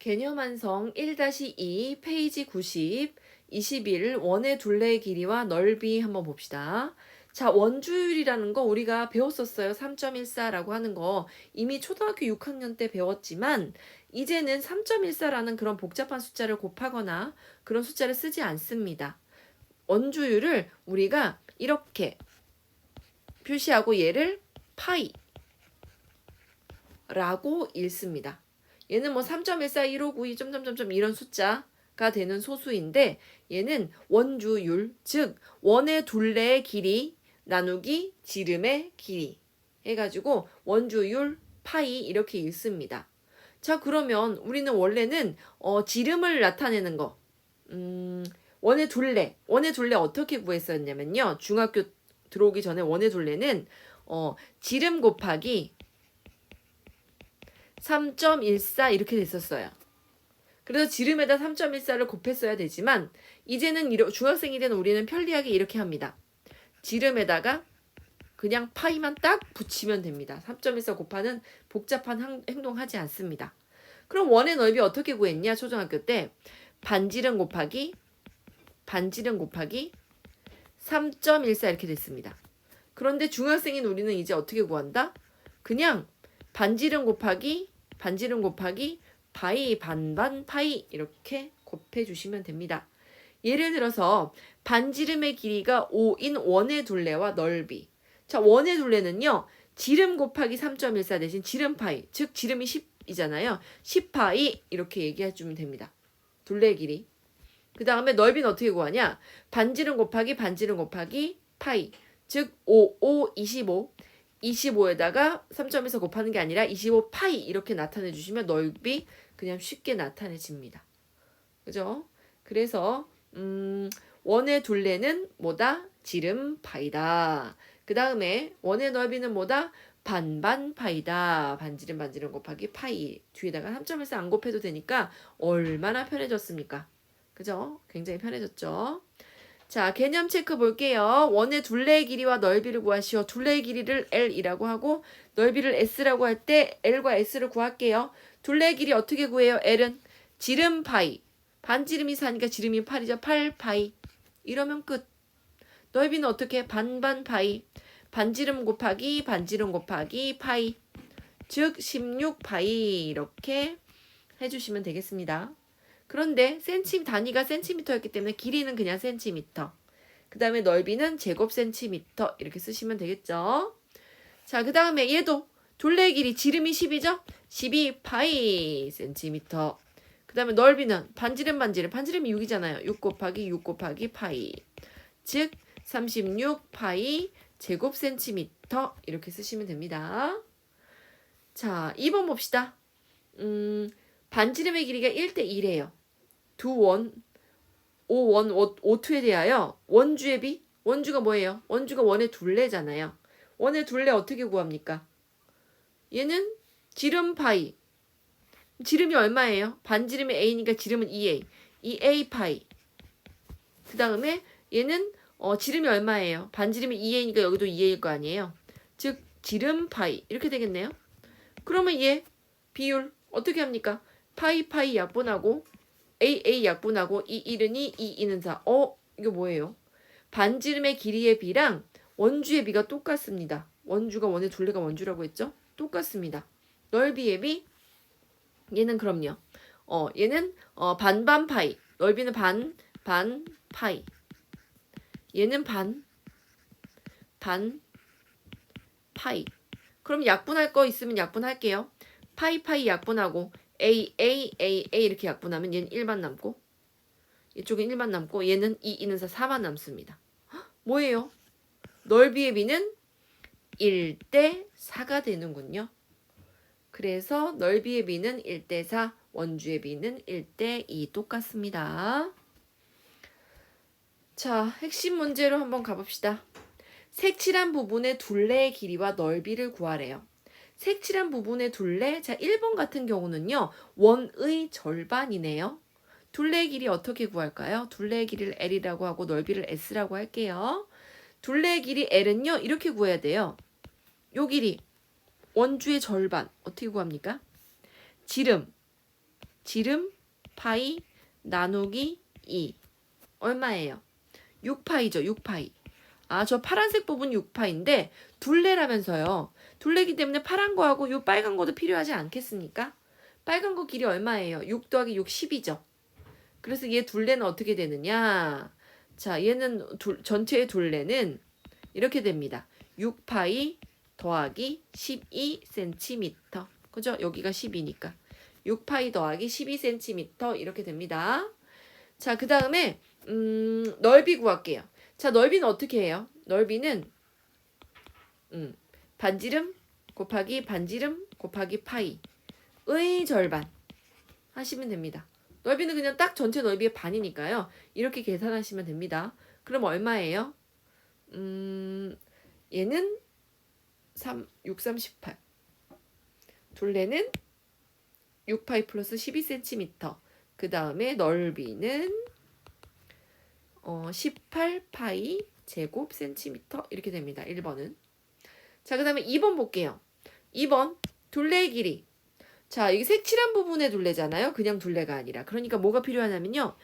개념완성 1-2 페이지 90, 21 원의 둘레의 길이와 넓이 한번 봅시다. 자, 원주율이라는 거 우리가 배웠었어요. 3.14라고 하는 거 이미 초등학교 6학년 때 배웠지만 이제는 3.14라는 그런 복잡한 숫자를 곱하거나 그런 숫자를 쓰지 않습니다. 원주율을 우리가 이렇게 표시하고 얘를 파이라고 읽습니다. 얘는 뭐 3.141592 점점점점 이런 숫자가 되는 소수인데 얘는 원주율, 즉 원의 둘레의 길이 나누기 지름의 길이 해가지고 원주율 파이 이렇게 읽습니다. 자, 그러면 우리는 원래는 지름을 나타내는 거 원의 둘레 어떻게 구했었냐면요. 중학교 들어오기 전에 원의 둘레는 지름 곱하기 3.14 이렇게 됐었어요. 그래서 지름에다 3.14를 곱했어야 되지만 이제는 중학생이 된 우리는 편리하게 이렇게 합니다. 지름에다가 그냥 파이만 딱 붙이면 됩니다. 3.14 곱하는 복잡한 행동하지 않습니다. 그럼 원의 넓이 어떻게 구했냐? 초등학교 때 반지름 곱하기 3.14 이렇게 됐습니다. 그런데 중학생인 우리는 이제 어떻게 구한다? 그냥 반지름 곱하기 파이 반반 파이 이렇게 곱해주시면 됩니다. 예를 들어서 반지름의 길이가 5인 원의 둘레와 넓이. 자, 원의 둘레는요. 지름 곱하기 3.14 대신 지름 파이, 즉 지름이 10이잖아요. 10파이 이렇게 얘기해주면 됩니다. 둘레의 길이. 그 다음에 넓이는 어떻게 구하냐? 반지름 곱하기 파이, 즉 25. 25에다가 3.14 곱하는 게 아니라 25파이 이렇게 나타내 주시면 넓이 그냥 쉽게 나타내집니다. 그죠? 그래서 원의 둘레는 뭐다? 지름 파이다. 그 다음에 원의 넓이는 뭐다? 반반 파이다. 반지름 곱하기 파이. 뒤에다가 3.14 안 곱해도 되니까 얼마나 편해졌습니까? 그죠? 굉장히 편해졌죠? 자, 개념 체크 볼게요. 원의 둘레의 길이와 넓이를 구하시오. 둘레의 길이를 L이라고 하고 넓이를 S라고 할 때 L과 S를 구할게요. 둘레의 길이 어떻게 구해요? L은 지름 파이. 반지름이 4니까 지름이 8이죠. 8파이. 이러면 끝. 넓이는 어떻게? 반반 파이. 반지름 곱하기 파이. 즉 16파이 이렇게 해주시면 되겠습니다. 그런데 단위가 센티미터였기 때문에 길이는 그냥 센티미터. 그 다음에 넓이는 제곱 센티미터 이렇게 쓰시면 되겠죠. 자, 그 다음에 얘도 둘레의 길이 지름이 10이죠. 12파이 센티미터. 그 다음에 넓이는 반지름이 6이잖아요. 6 곱하기 파이. 즉 36파이 제곱 센티미터 이렇게 쓰시면 됩니다. 자, 2번 봅시다. 반지름의 길이가 1:1이에요. 두 원, 5투에 대하여 원주의 비, 원주가 뭐예요? 원주가 원의 둘레잖아요. 원의 둘레 어떻게 구합니까? 얘는 지름 파이. 지름이 얼마예요? 반지름이 A니까 지름은 2A. 2A 파이. 그 다음에 얘는 지름이 얼마예요? 반지름이 2A니까 여기도 2A일 거 아니에요? 즉 지름 파이. 이렇게 되겠네요. 그러면 얘 비율 어떻게 합니까? 파이 약분하고 A 약분하고 2 1은 4. 이거 뭐예요? 반지름의 길이의 비랑 원주의 비가 똑같습니다. 원주가 원의 둘레가 원주라고 했죠? 똑같습니다. 넓이의 비 얘는 그럼요. 얘는 반반 파이. 넓이는 반 파이. 얘는 반 파이. 그럼 약분할 거 있으면 약분할게요. 파이 약분하고 A 이렇게 약분하면 얘는 1만 남고 이쪽은 1만 남고 얘는 2는 4만 남습니다. 뭐예요? 넓이의 비는 1:4가 되는군요. 그래서 넓이의 비는 1:4, 원주의 비는 1:2 똑같습니다. 자, 핵심 문제로 한번 가봅시다. 색칠한 부분의 둘레의 길이와 넓이를 구하래요. 색칠한 부분의 둘레, 자 1번 같은 경우는요. 원의 절반이네요. 둘레의 길이 어떻게 구할까요? 둘레의 길이를 L이라고 하고 넓이를 S라고 할게요. 둘레의 길이 L은요. 이렇게 구해야 돼요. 요 길이 원주의 절반 어떻게 구합니까? 지름 지름 파이 나누기 2 얼마예요? 6파이죠. 6파이. 아, 저 파란색 부분 6파인데 둘레라면서요. 둘레기 때문에 파란 거하고 요 빨간 거도 필요하지 않겠습니까? 빨간 거 길이 얼마예요? 6 더하기 6 10이죠. 그래서 얘 둘레는 어떻게 되느냐? 자, 얘는 전체의 둘레는 이렇게 됩니다. 6파이 더하기 12cm. 그죠? 여기가 10이니까. 6파이 더하기 12cm 이렇게 됩니다. 자, 그 다음에 넓이 구할게요. 자, 넓이는 어떻게 해요? 넓이는 반지름 곱하기 반지름 곱하기 파이의 절반 하시면 됩니다. 넓이는 그냥 딱 전체 넓이의 반이니까요. 이렇게 계산하시면 됩니다. 그럼 얼마예요? 얘는 6, 3, 18. 둘레는 6파이 플러스 12cm. 그 다음에 넓이는 18파이 제곱 센티미터 이렇게 됩니다. 1번은. 자, 그 다음에 2번 볼게요. 2번 둘레의 길이. 자, 이게 색칠한 부분의 둘레잖아요. 그냥 둘레가 아니라. 그러니까 뭐가 필요하냐면요.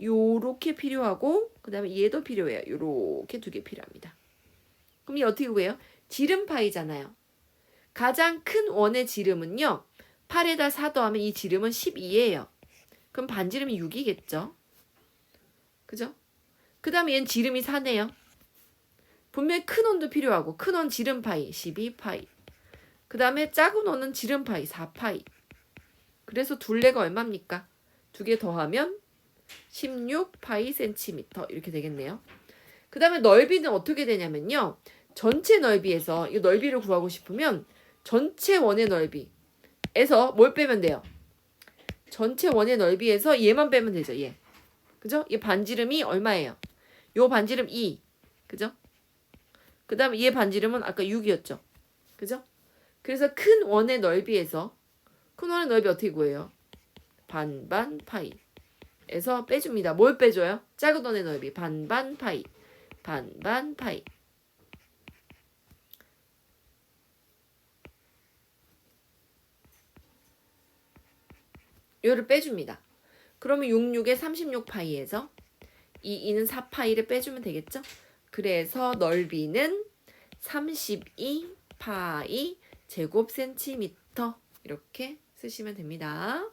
요렇게 필요하고 그 다음에 얘도 필요해요. 요렇게 두 개 필요합니다. 그럼 이 어떻게 구해요? 지름 파이잖아요. 가장 큰 원의 지름은요. 8에다 4 더하면 이 지름은 12예요. 그럼 반지름이 6이겠죠. 그죠? 그 다음에 얘는 지름이 4네요. 분명히 큰 원도 필요하고 큰 원 지름 파이 12파이. 그 다음에 작은 원은 지름 파이 4파이. 그래서 둘레가 얼마입니까? 두 개 더하면 16파이 센티미터 이렇게 되겠네요. 그 다음에 넓이는 어떻게 되냐면요. 전체 넓이에서 이 넓이를 구하고 싶으면 전체 원의 넓이에서 뭘 빼면 돼요? 전체 원의 넓이에서 얘만 빼면 되죠. 얘. 그죠? 얘 반지름이 얼마예요? 요 반지름 2. 그죠? 그 다음에 얘 반지름은 아까 6이었죠. 그죠? 그래서 큰 원의 넓이에서 큰 원의 넓이 어떻게 구해요? 반반 파이에서 빼줍니다. 뭘 빼줘요? 작은 원의 넓이 반반 파이. 반반 파이. 요를 빼줍니다. 그러면 66에 36파이에서 이 2는 4파이를 빼주면 되겠죠? 그래서 넓이는 32파이 제곱 센티미터 이렇게 쓰시면 됩니다.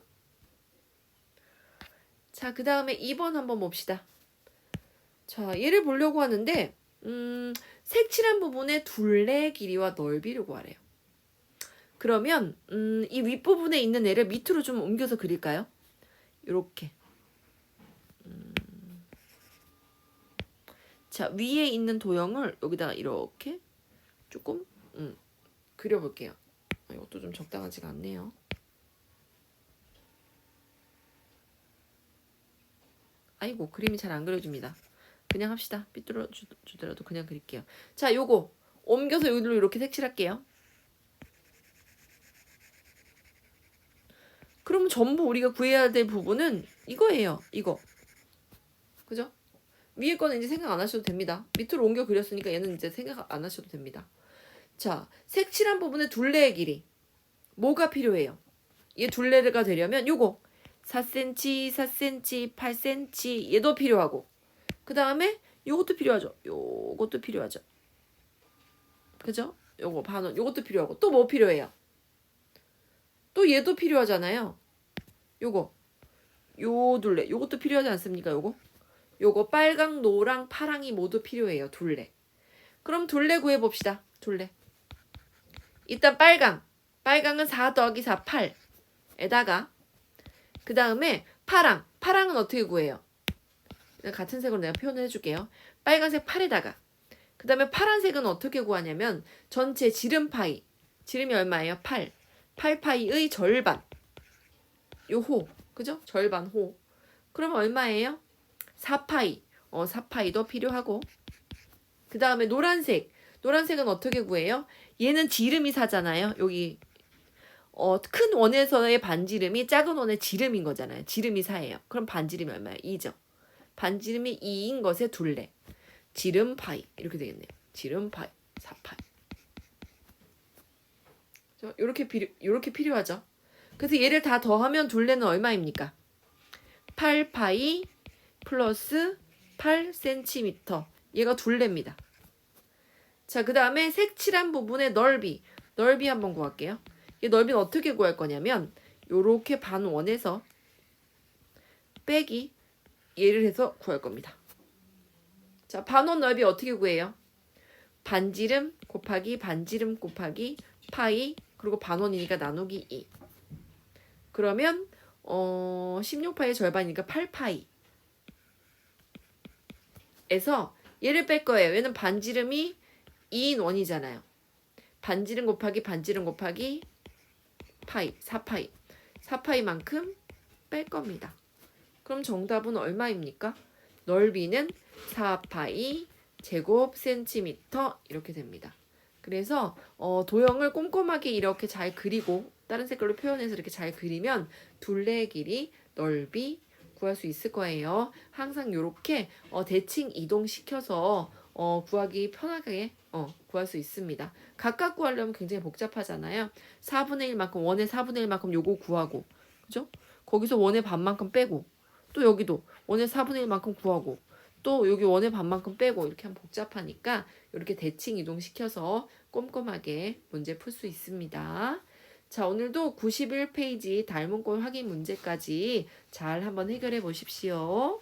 자, 그 다음에 2번 한번 봅시다. 자, 얘를 보려고 하는데 색칠한 부분의 둘레 길이와 넓이를 구하래요. 그러면 이 윗부분에 있는 애를 밑으로 좀 옮겨서 그릴까요? 이렇게. 자, 위에 있는 도형을 여기다가 이렇게 조금 그려볼게요. 이것도 좀 적당하지가 않네요. 아이고, 그림이 잘 안 그려집니다. 그냥 합시다. 삐뚤어 주더라도 그냥 그릴게요. 자, 요거 옮겨서 여기로 이렇게 색칠할게요. 그럼 전부 우리가 구해야 될 부분은 이거예요. 이거. 그죠? 위에 거는 이제 생각 안 하셔도 됩니다. 밑으로 옮겨 그렸으니까 얘는 이제 생각 안 하셔도 됩니다. 자, 색칠한 부분의 둘레의 길이. 뭐가 필요해요? 얘 둘레가 되려면 요거 4cm, 4cm, 8cm 얘도 필요하고 그 다음에 요것도 필요하죠. 요것도 필요하죠. 그죠? 요거 반원 요것도 필요하고 또 뭐 필요해요? 또 얘도 필요하잖아요. 요거 요 둘레 요것도 필요하지 않습니까? 요거 빨강, 노랑, 파랑이 모두 필요해요. 둘레. 그럼 둘레 구해봅시다. 둘레. 일단 빨강은 4 더하기 4, 8에다가 그 다음에 파랑은 어떻게 구해요? 같은 색으로 내가 표현을 해줄게요. 빨간색 8에다가 그 다음에 파란색은 어떻게 구하냐면 전체 지름 파이 지름이 얼마예요? 8파이의 절반 요 호 그죠? 절반 호 그러면 얼마예요? 4파이 4파이도 필요하고 그 다음에 노란색은 어떻게 구해요? 얘는 지름이 4잖아요. 여기 큰 원에서의 반지름이 작은 원의 지름인 거잖아요. 지름이 4예요. 그럼 반지름이 얼마예요? 2죠. 반지름이 2인 것의 둘레. 지름 파이 이렇게 되겠네요. 지름 파이 4파이. 요렇게 필요하죠. 그래서 얘를 다 더하면 둘레는 얼마입니까? 8파이 플러스 8cm. 얘가 둘레입니다. 자, 그 다음에 색칠한 부분의 넓이. 넓이 한번 구할게요. 이 넓이는 어떻게 구할 거냐면 요렇게 반원에서 빼기 얘를 해서 구할 겁니다. 자, 반원 넓이 어떻게 구해요? 반지름 곱하기 반지름 곱하기 파이 그리고 반원이니까 나누기 2. 그러면 16파이의 절반이니까 8파이 에서 얘를 뺄 거예요. 얘는 반지름이 2인 원이잖아요. 반지름 곱하기 반지름 곱하기 파이 4파이 4파이만큼 뺄 겁니다. 그럼 정답은 얼마입니까? 넓이는 4파이 제곱 센티미터 이렇게 됩니다. 그래서 도형을 꼼꼼하게 이렇게 잘 그리고 다른 색깔로 표현해서 이렇게 잘 그리면 둘레의 길이, 넓이 구할 수 있을 거예요. 항상 이렇게 대칭 이동시켜서 구하기 편하게 구할 수 있습니다. 각각 구하려면 굉장히 복잡하잖아요. 4분의 1만큼 원의 4분의 1만큼 요거 구하고 그죠? 거기서 원의 반만큼 빼고 또 여기도 원의 4분의 1만큼 구하고 또 여기 원의 반만큼 빼고 이렇게 하면 복잡하니까 이렇게 대칭 이동시켜서 꼼꼼하게 문제 풀 수 있습니다. 자, 오늘도 91페이지 닮은꼴 확인 문제까지 잘 한번 해결해 보십시오.